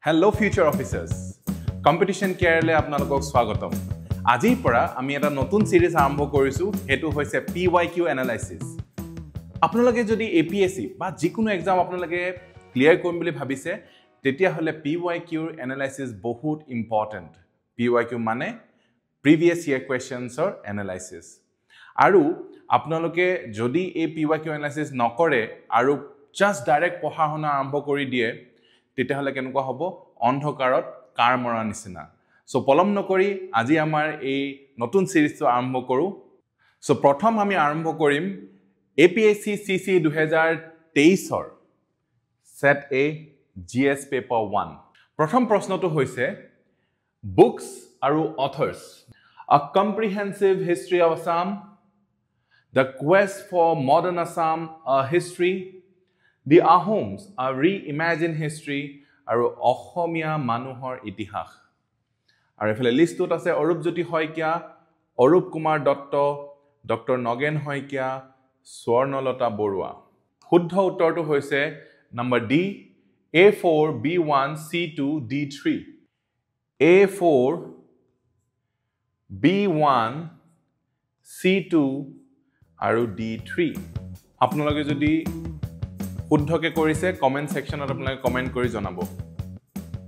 Hello future officers. Competition care le apnalokok swagatam. Ajir pora ami eta notun series arambho korisu hetu hoise PYQ analysis. Apnaloke jodi APSC ba jikono exam apnaloke clear korim boli bhabise tetia hole PYQ analysis bahut important. PYQ mane previous year questions or analysis. Aru apnaloke jodi ei PYQ analysis nokore aru just direct পঢ়া শুনা আৰম্ভ কৰি দিয়ে তেতিয়া হলে কেনেকুৱা হ'ব অন্ধকাৰত কাৰ মৰা নিচিনা সো পলম নকৰি আজি আমাৰ এই নতুন সিৰিজটো আৰম্ভ কৰো সো প্ৰথম আমি আৰম্ভ কৰিম APSC CC 2023 ৰ set A GS paper 1 প্ৰথম প্ৰশ্নটো হৈছে books আৰু authors a comprehensive history of Assam the quest for modern Assam a history The Ahoms are reimagined history aru Ohomia manuhor itihas. Aru efale listut ase Orupjyoti Hoikia, Orup Kumar Dotto, Dr. Nogen Hoikia, Swarnalata Borua. Shuddha uttortu hoise number D A4 B1 C2 D3. A4 B1 C2 aru D3. Apnaloke jodi শুদ্ধকে কৰিছে comment সেকশনত আপোনালোকে comment কৰি জনাব